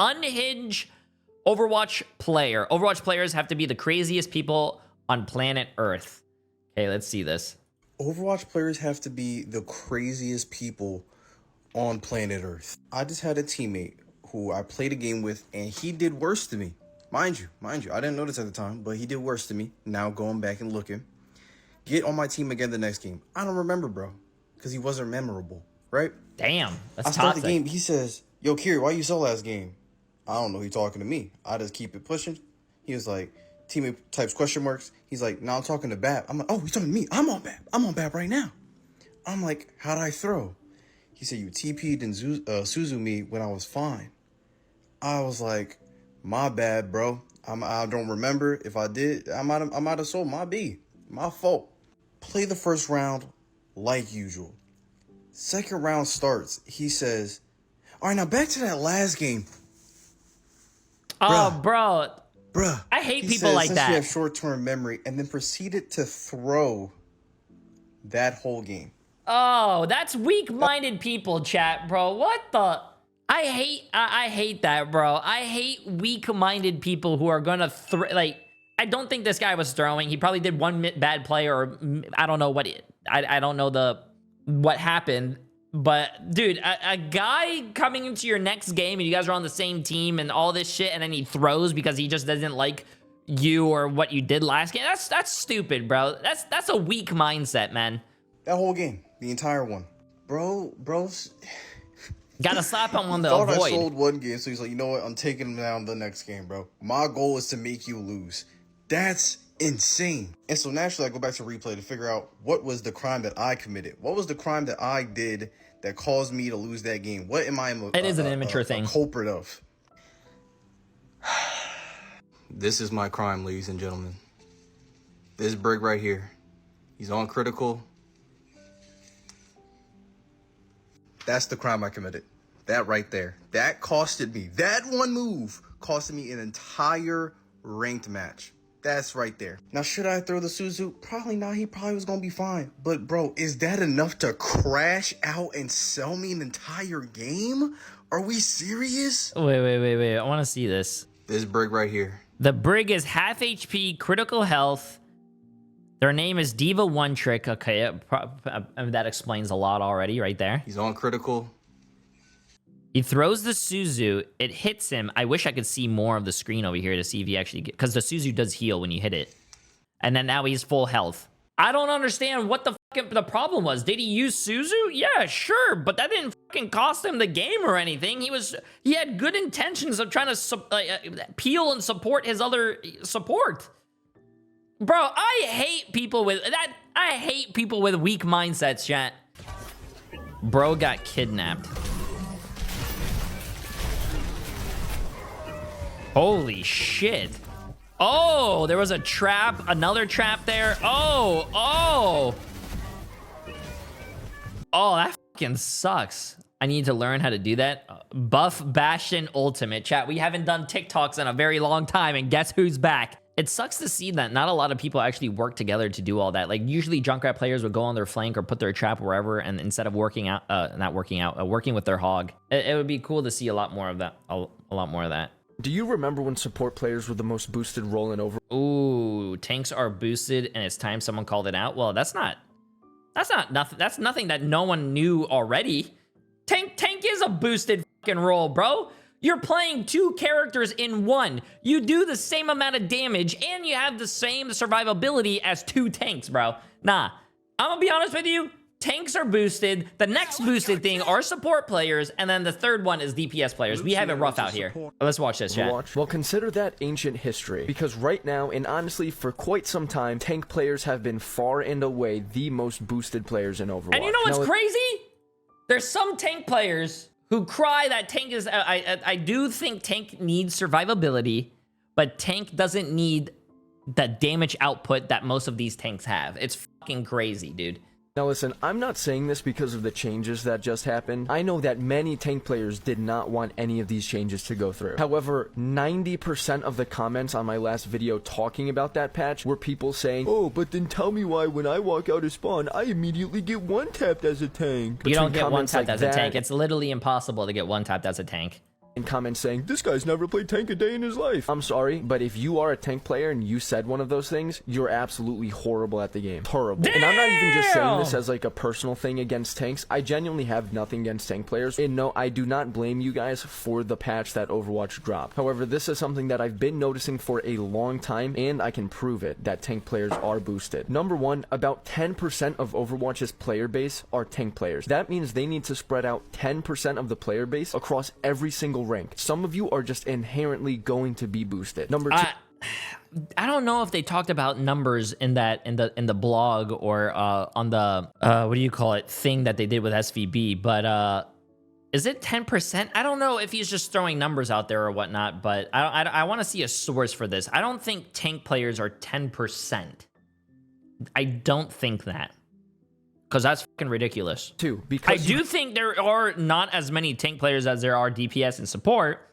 Unhinge Overwatch player. Overwatch players have to be the craziest people on planet Earth. Okay, let's see this. Overwatch players have to be the craziest people on planet Earth. I just had a teammate who I played a game with, and he did worse to me. Mind you, I didn't notice at the time, but he did worse to me. Now going back and looking. Get on my team again the next game. I don't remember, bro, because he wasn't memorable, right? Damn, that's I start toxic. the game. He says, "Yo, Kiri, why you so last game?" I don't know. He talking to me. I just keep it pushing. He was like, teammate types question marks. He's like, "No, I'm talking to Bab." I'm like, "Oh, he's talking to me. I'm on Bab. I'm on Bab right now." I'm like, "How'd I throw?" He said, "You TP'd and Suzu me when I was fine." I was like, "My bad, bro. I don't remember. If I did, I might have sold my B. My fault." Play the first round like usual. Second round starts. He says, "All right, now back to that last game." Oh, bro. Bruh. I hate He people says, like since that. you have short-term memory, and then proceeded to throw that whole game. Oh, that's weak-minded people, chat, bro. What the? I hate that, bro. I hate weak-minded people who are gonna like. I don't think this guy was throwing. He probably did one bad play, or I don't know what. I don't know what happened. But dude, a guy coming into your next game and you guys are on the same team and all this shit, and then he throws because he just doesn't like you or what you did last game. That's stupid, bro. That's a weak mindset, man. That whole game, the entire one, bro. Gotta slap him on the thought avoid. I sold one game, so he's like, "You know what? I'm taking him down the next game, bro. My goal is to make you lose." That's insane. And so naturally, I go back to replay to figure out what was the crime that I committed. What was the crime that I did that caused me to lose that game? What am I? It is an immature thing. A culprit of. This is my crime, ladies and gentlemen. This Brig right here. He's on critical. That's the crime I committed. That right there. That costed me. That one move costed me an entire ranked match. That's right there. Now, should I throw the Suzu? Probably not. He probably was going to be fine. But, bro, is that enough to crash out and sell me an entire game? Are we serious? Wait. I want to see this. This Brig right here. The Brig is half HP, critical health. Their name is Diva One Trick. Okay, that explains a lot already right there. He's on critical. He throws the Suzu. It hits him. I wish I could see more of the screen over here to see if he actually because the Suzu does heal when you hit it. And then now he's full health. I don't understand what the problem was. Did he use Suzu? Yeah, sure, but that didn't fucking cost him the game or anything. He had good intentions of trying to peel and support his other support. Bro, I hate people with that. I hate people with weak mindsets, chat. Bro got kidnapped. Holy shit. Oh, there was a trap, another trap there. Oh, that fucking sucks. I need to learn how to do that. Buff Bastion Ultimate. Chat, we haven't done TikToks in a very long time, and guess who's back? It sucks to see that not a lot of people actually work together to do all that. Like, usually Junkrat players would go on their flank or put their trap wherever, and instead of working with their hog. It would be cool to see a lot more of that. A lot more of that. Do you remember when support players were the most boosted role in Overwatch? Ooh, tanks are boosted, and it's time someone called it out. Well, that's nothing. That's nothing that no one knew already. Tank is a boosted fucking role, bro. You're playing two characters in one. You do the same amount of damage, and you have the same survivability as two tanks, bro. Nah, I'm gonna be honest with you. Tanks are boosted. The next boosted thing are support players, and then the third one is DPS players. We have it rough out here. Let's watch this, chat. Well, consider that ancient history, because right now, and honestly for quite some time, tank players have been far and away the most boosted players in Overwatch. And you know what's crazy? There's some tank players who cry that tank is... I do think tank needs survivability, but tank doesn't need the damage output that most of these tanks have. It's fucking crazy, dude. Now listen, I'm not saying this because of the changes that just happened. I know that many tank players did not want any of these changes to go through. However, 90% of the comments on my last video talking about that patch were people saying, "Oh, but then tell me why when I walk out of spawn, I immediately get one-tapped as a tank." You don't get one-tapped as a tank. It's literally impossible to get one-tapped as a tank. in comments saying, this guy's never played tank a day in his life. I'm sorry, but if you are a tank player and you said one of those things, you're absolutely horrible at the game. Horrible. Damn! And I'm not even just saying this as like a personal thing against tanks. I genuinely have nothing against tank players. And no, I do not blame you guys for the patch that Overwatch dropped. However, this is something that I've been noticing for a long time, and I can prove it, that tank players are boosted. Number one, about 10% of Overwatch's player base are tank players. That means they need to spread out 10% of the player base across every single rank. Some of you are just inherently going to be boosted. Number two, I don't know if they talked about numbers in the blog or on the what do you call it thing that they did with SVB, but is it 10%? I don't know if he's just throwing numbers out there or whatnot, but I want to see a source for this. I don't think tank players are 10%. I don't think that. Because that's fucking ridiculous. Because I do think there are not as many tank players as there are DPS and support.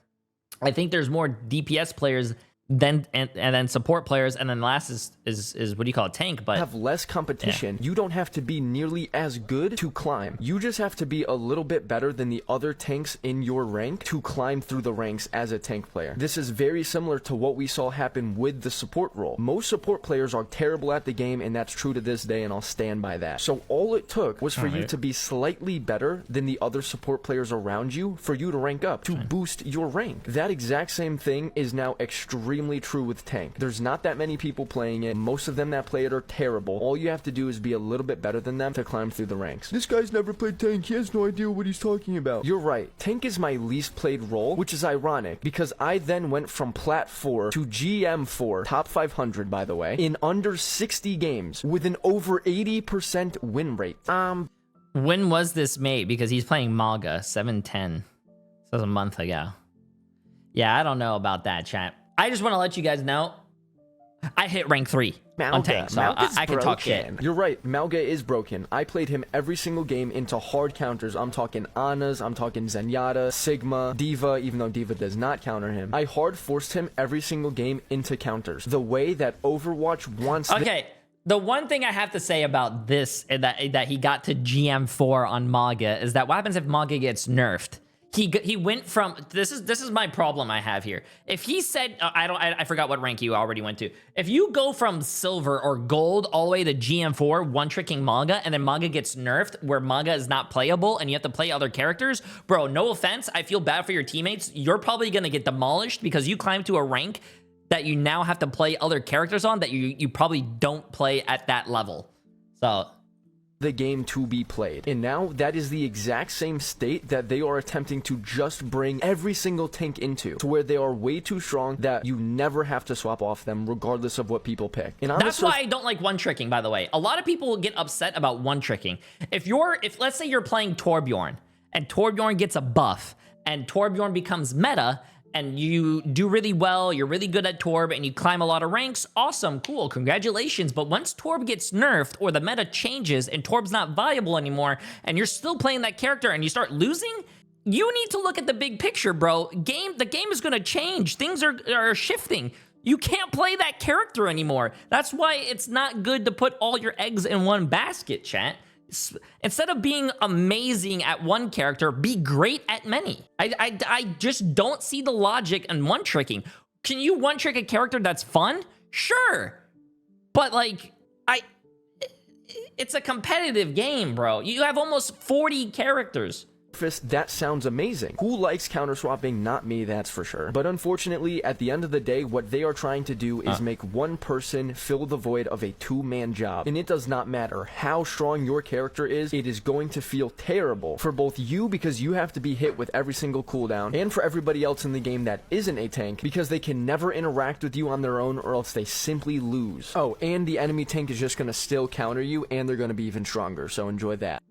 I think there's more DPS players than and then support players, and then last is what do you call it, tank, but have less competition. You don't have to be nearly as good to climb. You just have to be a little bit better than the other tanks in your rank to climb through the ranks as a tank player. This is very similar to what we saw happen with the support role. Most support players are terrible at the game, and that's true to this day, and I'll stand by that. So all it took was for you to be slightly better than the other support players around you for you to rank up, to boost your rank. That exact same thing is now extremely true with tank. There's not that many people playing it. Most of them that play it are terrible. All you have to do is be a little bit better than them to climb through the ranks. This guy's never played tank. He has no idea what he's talking about. You're right. Tank is my least played role, which is ironic because I then went from Plat 4 to GM 4, top 500 by the way, in under 60 games with an over 80% win rate. When was this made? Because he's playing Malga 710. So that was a month ago. Yeah, I don't know about that, chat. I just want to let you guys know I hit rank 3 on tank, so I can talk shit. You're right, Malga is broken. I played him every single game into hard counters. I'm talking Ana's, I'm talking Zenyatta, Sigma, Diva, even though Diva does not counter him. I hard forced him every single game into counters. The way that Overwatch wants... Okay, the one thing I have to say about this, that he got to GM4 on Malga, is that what happens if Malga gets nerfed? He went from this is my problem I have here. If he said I forgot what rank you already went to. If you go from silver or gold all the way to GM4, one tricking Malga, and then Malga gets nerfed where Malga is not playable and you have to play other characters, bro, no offense, I feel bad for your teammates. You're probably gonna get demolished because you climbed to a rank that you now have to play other characters on that you probably don't play at that level. So the game to be played. And now that is the exact same state that they are attempting to just bring every single tank into, to where they are way too strong that you never have to swap off them regardless of what people pick. And that's why I don't like one tricking, by the way. A lot of people will get upset about one tricking. If let's say you're playing Torbjorn and Torbjorn gets a buff and Torbjorn becomes meta, and you do really well, you're really good at Torb, and you climb a lot of ranks, awesome, cool, congratulations. But once Torb gets nerfed, or the meta changes, and Torb's not viable anymore, and you're still playing that character, and you start losing, you need to look at the big picture, bro. The game is gonna change. Things are shifting. You can't play that character anymore. That's why it's not good to put all your eggs in one basket, chat. Instead of being amazing at one character, be great at many. I just don't see the logic in one tricking. Can you one trick a character that's fun? Sure. But like, it's a competitive game, bro. You have almost 40 characters. That sounds amazing. Who likes counter swapping? Not me, that's for sure. But unfortunately, at the end of the day, what they are trying to do is make one person fill the void of a two-man job. And it does not matter how strong your character is, it is going to feel terrible for both you because you have to be hit with every single cooldown, and for everybody else in the game that isn't a tank because they can never interact with you on their own or else they simply lose. Oh, and the enemy tank is just going to still counter you and they're going to be even stronger, so enjoy that.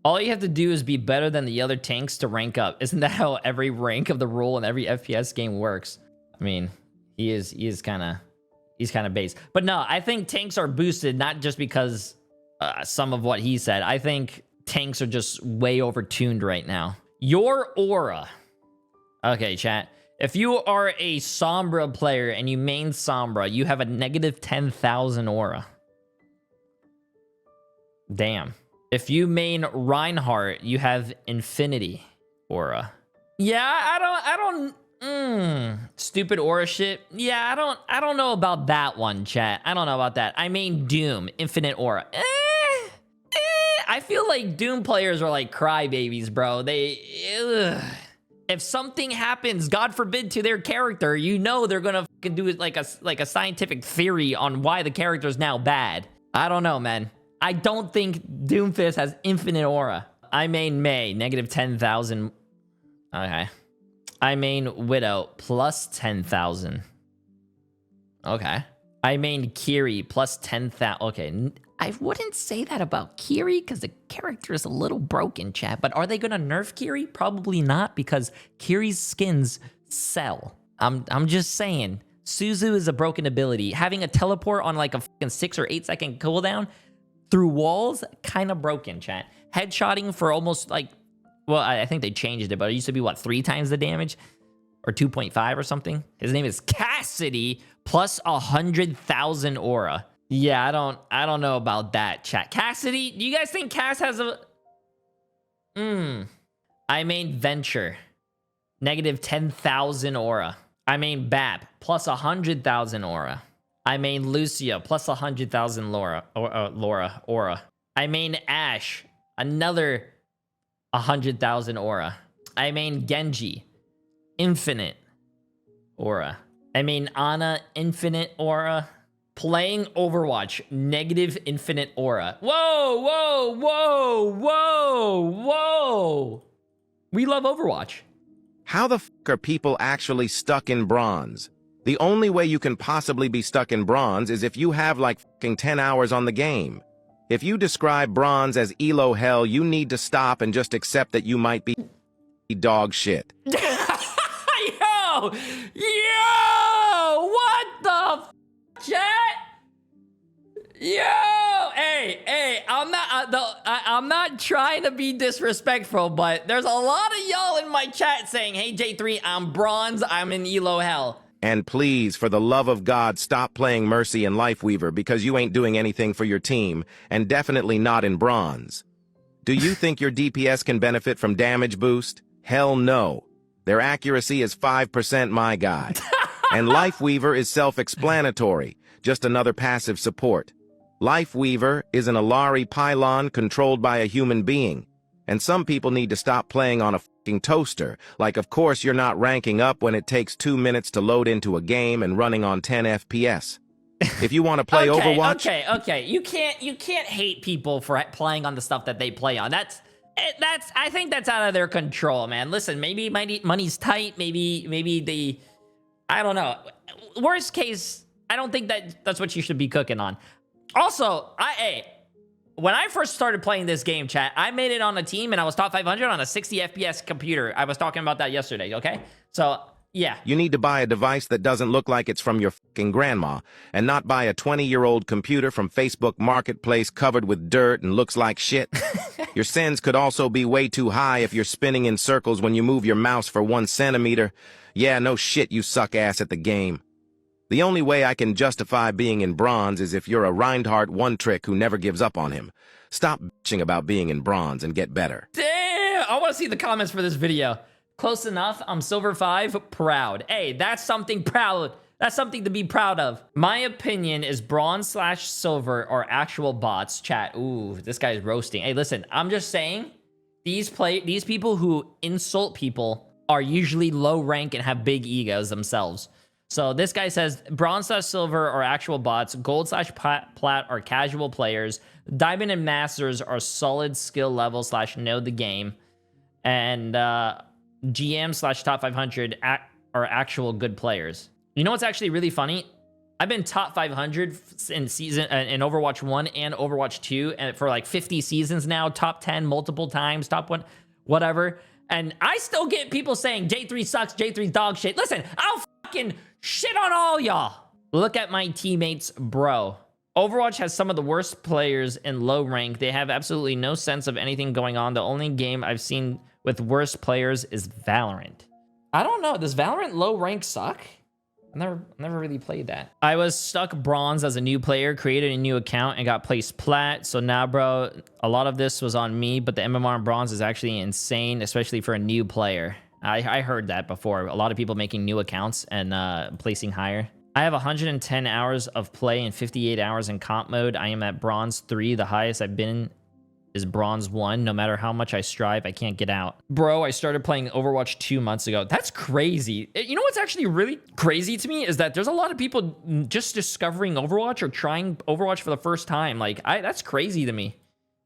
All you have to do is be better than the other tanks to rank up. Isn't that how every rank of the role in every FPS game works? I mean, he's kind of base. But no, I think tanks are boosted not just because some of what he said. I think tanks are just way overtuned right now. Your aura. Okay, chat. If you are a Sombra player and you main Sombra, you have a negative 10,000 aura. Damn. If you main Reinhardt, you have infinity aura. Yeah, stupid aura shit. Yeah, I don't know about that one, chat. I don't know about that. I mean, Doom, infinite aura. I feel like Doom players are like crybabies, bro. If something happens, God forbid, to their character, you know they're gonna fucking do it like a scientific theory on why the character's now bad. I don't know, man. I don't think Doomfist has infinite aura. I main May, negative 10,000. Okay. I main Widow, plus 10,000. Okay. I main Kiri, plus 10,000. Okay. I wouldn't say that about Kiri because the character is a little broken, chat. But are they going to nerf Kiri? Probably not, because Kiri's skins sell. I'm just saying. Suzu is a broken ability. Having a teleport on like a fucking 6 or 8 second cooldown through walls, kind of broken, chat. Headshotting for almost like, well, I think they changed it, but it used to be, what, 3 times the damage? Or 2.5 or something? His name is Cassidy, plus 100,000 aura. Yeah, I don't know about that, chat. Cassidy, do you guys think Cass has a... I main Venture, negative 10,000 aura. I main Bap, plus 100,000 aura. I main Lucia, plus 100,000 aura. I main Ash, another 100,000 aura. I main Genji, infinite aura. I main Ana, infinite aura. Playing Overwatch, negative infinite aura. Whoa, whoa, whoa, whoa, whoa. We love Overwatch. How the f are people actually stuck in bronze? The only way you can possibly be stuck in bronze is if you have like fucking 10 hours on the game. If you describe bronze as elo hell, you need to stop and just accept that you might be dog shit. Yo, what the chat? Yo, hey, I'm not trying to be disrespectful, but there's a lot of y'all in my chat saying, hey, J3, I'm bronze, I'm in elo hell. And please, for the love of God, stop playing Mercy and Lifeweaver because you ain't doing anything for your team, and definitely not in bronze. Do you think your DPS can benefit from damage boost? Hell no. Their accuracy is 5%, my guy. And Lifeweaver is self-explanatory, just another passive support. Lifeweaver is an Alari pylon controlled by a human being, and some people need to stop playing on a fucking toaster. Like, of course you're not ranking up when it takes 2 minutes to load into a game and running on 10 FPS. If you want to play Overwatch... Okay. You can't hate people for playing on the stuff that they play on. I think that's out of their control, man. Listen, maybe money's tight, maybe they... I don't know. Worst case, I don't think that's what you should be cooking on. Also, when I first started playing this game, chat, I made it on a team and I was top 500 on a 60 FPS computer. I was talking about that yesterday, okay? So, yeah. You need to buy a device that doesn't look like it's from your fucking grandma, and not buy a 20-year-old computer from Facebook Marketplace covered with dirt and looks like shit. Your sends could also be way too high if you're spinning in circles when you move your mouse for 1 centimeter. Yeah, no shit, you suck ass at the game. The only way I can justify being in bronze is if you're a Reinhardt one-trick who never gives up on him. Stop bitching about being in bronze and get better. Damn! I want to see the comments for this video. Close enough. I'm silver 5. Proud. Hey, that's something proud. That's something to be proud of. My opinion is bronze/silver are actual bots. Chat. Ooh, this guy's roasting. Hey, listen. I'm just saying, these people who insult people are usually low rank and have big egos themselves. So this guy says bronze/silver are actual bots, gold/plat are casual players, diamond and masters are solid skill level / know the game, and GM/top 500 are actual good players. You know what's actually really funny? I've been top 500 in Overwatch 1 and Overwatch 2 and for like 50 seasons now, top 10 multiple times, top 1, whatever. And I still get people saying J3 sucks, J3 dog shit. Listen, I'll fucking shit on all y'all. Look at my teammates, bro. Overwatch has some of the worst players in low rank. They have absolutely no sense of anything going on. The only game I've seen with worse players is Valorant. I don't know. Does Valorant low rank suck? I've never really played that. I was stuck bronze as a new player, created a new account, and got placed plat. So now, bro, a lot of this was on me, but the MMR in bronze is actually insane, especially for a new player. I heard that before. A lot of people making new accounts and placing higher. I have 110 hours of play and 58 hours in comp mode. I am at bronze 3. The highest I've been is bronze 1. No matter how much I strive, I can't get out. Bro, I started playing Overwatch 2 months ago. That's crazy. You know what's actually really crazy to me is that there's a lot of people just discovering Overwatch or trying Overwatch for the first time. Like, that's crazy to me.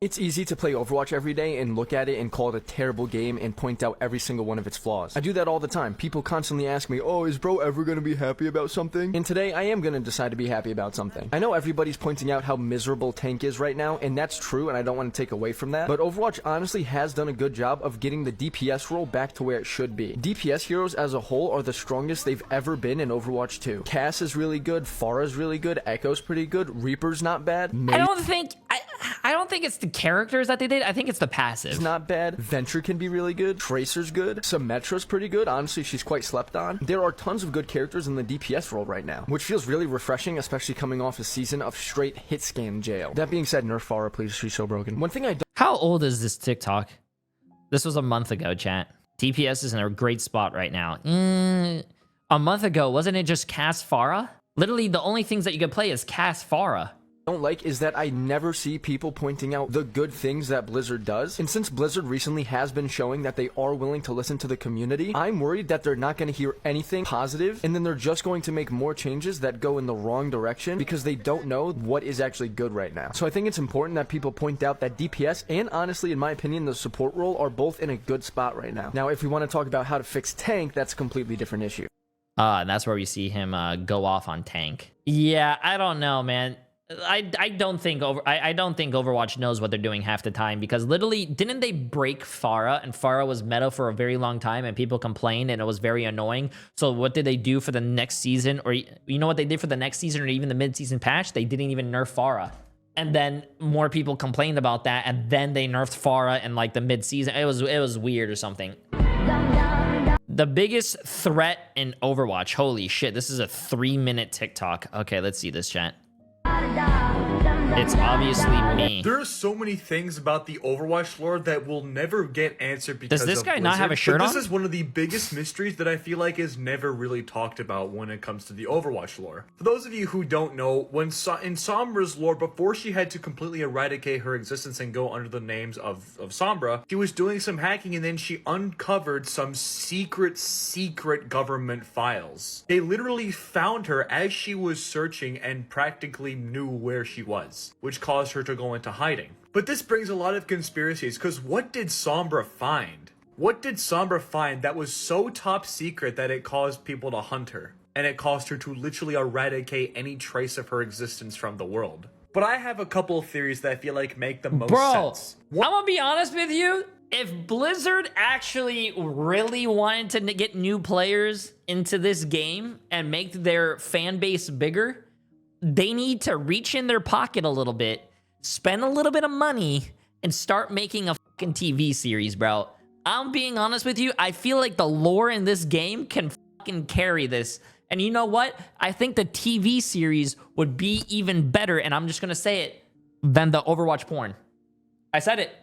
It's easy to play Overwatch every day and look at it and call it a terrible game and point out every single one of its flaws. I do that all the time. People constantly ask me, oh, is bro ever gonna be happy about something? And today, I am gonna decide to be happy about something. I know everybody's pointing out how miserable Tank is right now, and that's true, and I don't want to take away from that, but Overwatch honestly has done a good job of getting the DPS role back to where it should be. DPS heroes as a whole are the strongest they've ever been in Overwatch 2. Cass is really good, Pharah's really good, Echo's pretty good, Reaper's not bad. I don't think it's the characters that they did. I think it's the passive. It's not bad. Venture can be really good. Tracer's good. Symmetra's pretty good. Honestly, she's quite slept on. There are tons of good characters in the DPS role right now, which feels really refreshing, especially coming off a season of straight hit scan jail. That being said, nerf Pharah, please. She's so broken. One thing I don't... How old is this TikTok? This was a month ago, chat. DPS is in a great spot right now. A month ago, wasn't it just Cass Pharah? Literally, the only things that you could play is Cass Pharah. Don't like is that I never see people pointing out the good things that Blizzard does. And since Blizzard recently has been showing that they are willing to listen to the community, I'm worried that they're not going to hear anything positive, and then they're just going to make more changes that go in the wrong direction because they don't know what is actually good right now. So I think it's important that people point out that DPS and honestly, in my opinion, the support role are both in a good spot right now. Now, if we want to talk about how to fix Tank, that's a completely different issue. And that's where we see him go off on Tank. Yeah, I don't know, man. I don't think Overwatch knows what they're doing half the time, because literally, didn't they break Pharah, and Pharah was meta for a very long time and people complained and it was very annoying. So what did they do for the next season? Or you know what they did for the next season or even the mid-season patch? They didn't even nerf Pharah. And then more people complained about that, and then they nerfed Pharah in like the mid-season. It was weird or something. The biggest threat in Overwatch. Holy shit, this is a 3-minute TikTok. Okay, let's see this, chat. It's obviously me. There are so many things about the Overwatch lore that will never get answered because does this guy Blizzard, not have a shirt on? This is one of the biggest mysteries that I feel like is never really talked about when it comes to the Overwatch lore. For those of you who don't know, when in Sombra's lore, before she had to completely eradicate her existence and go under the names of Sombra, she was doing some hacking, and then she uncovered some secret government files. They literally found her as she was searching and practically knew where she was, which caused her to go into hiding. But this brings a lot of conspiracies, because what did Sombra find? What did Sombra find that was so top secret that it caused people to hunt her? And it caused her to literally eradicate any trace of her existence from the world. But I have a couple of theories that I feel like make the most sense. I'm gonna be honest with you. If Blizzard actually really wanted to get new players into this game and make their fan base bigger, they need to reach in their pocket a little bit, spend a little bit of money, and start making a fucking TV series, bro. I'm being honest with you. I feel like the lore in this game can fucking carry this. And you know what? I think the TV series would be even better, and I'm just gonna say it, than the Overwatch porn. I said it.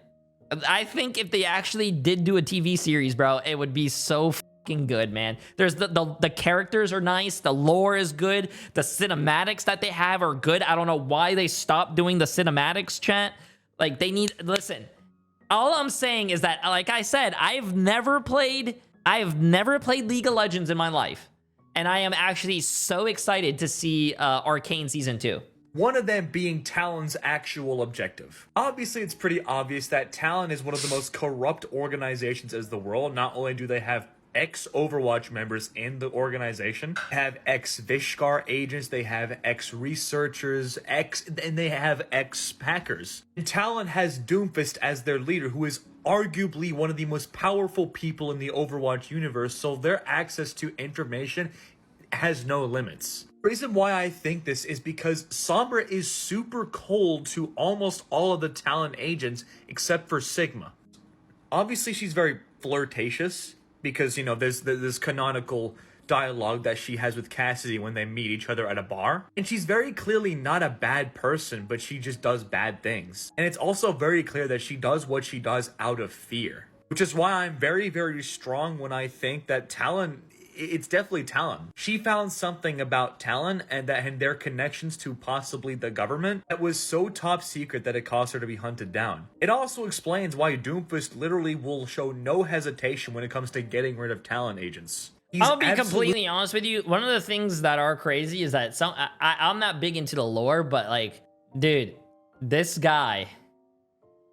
I think if they actually did do a TV series, bro, it would be so fucking good, man. There's the characters are nice, the lore is good, the cinematics that they have are good. I don't know why they stopped doing the cinematics, chat. Like, they need, listen, all I'm saying is that, like I said, I've never played League of Legends in my life, and I am actually so excited to see Arcane Season 2. One of them being Talon's actual objective. Obviously, it's pretty obvious that Talon is one of the most corrupt organizations in the world. Not only do they have ex-Overwatch members in the organization, they have ex-Vishkar agents, they have ex-researchers, and they have ex-hackers. And Talon has Doomfist as their leader, who is arguably one of the most powerful people in the Overwatch universe, so their access to information has no limits. The reason why I think this is because Sombra is super cold to almost all of the Talon agents except for Sigma. Obviously, she's very flirtatious because, you know, there's this canonical dialogue that she has with Cassidy when they meet each other at a bar. And she's very clearly not a bad person, but she just does bad things. And it's also very clear that she does what she does out of fear. Which is why I'm very, very strong when I think that Talon, it's definitely Talon. She found something about Talon and their connections to possibly the government that was so top secret that it caused her to be hunted down. It also explains why Doomfist literally will show no hesitation when it comes to getting rid of Talon agents. I'll be completely honest with you. One of the things that are crazy is that I'm not big into the lore, but like, dude, this guy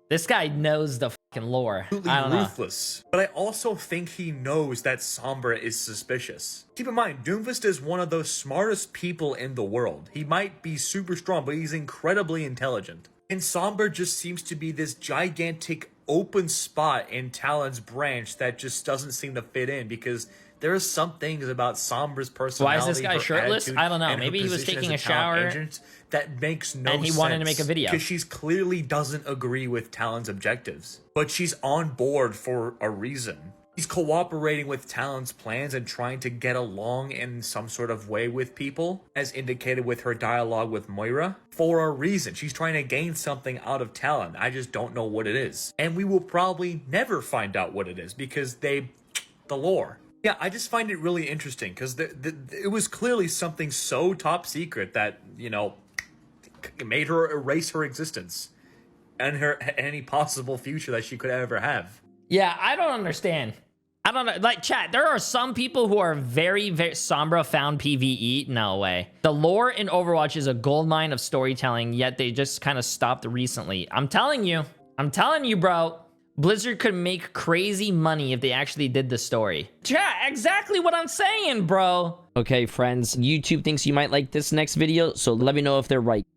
knows the fucking lore. I don't know. Ruthless. But I also think he knows that Sombra is suspicious. Keep in mind, Doomfist is one of the smartest people in the world. He might be super strong, but he's incredibly intelligent. And Sombra just seems to be this gigantic open spot in Talon's branch that just doesn't seem to fit in, because there are some things about Sombra's personality. Why is this guy shirtless? I don't know. Maybe he was taking a shower. That makes no sense. And he wanted to make a video. Because she's clearly doesn't agree with Talon's objectives. But she's on board for a reason. She's cooperating with Talon's plans and trying to get along in some sort of way with people, as indicated with her dialogue with Moira, for a reason. She's trying to gain something out of Talon. I just don't know what it is. And we will probably never find out what it is, because the lore. Yeah, I just find it really interesting, because it was clearly something so top secret that, you know, made her erase her existence and any possible future that she could ever have. Yeah, I don't understand. I don't know. Like, chat, there are some people who are very, very... Sombra found PvE? No way. The lore in Overwatch is a goldmine of storytelling, yet they just kind of stopped recently. I'm telling you, bro. Blizzard could make crazy money if they actually did the story. Chat, exactly what I'm saying, bro. Okay, friends, YouTube thinks you might like this next video, so let me know if they're right.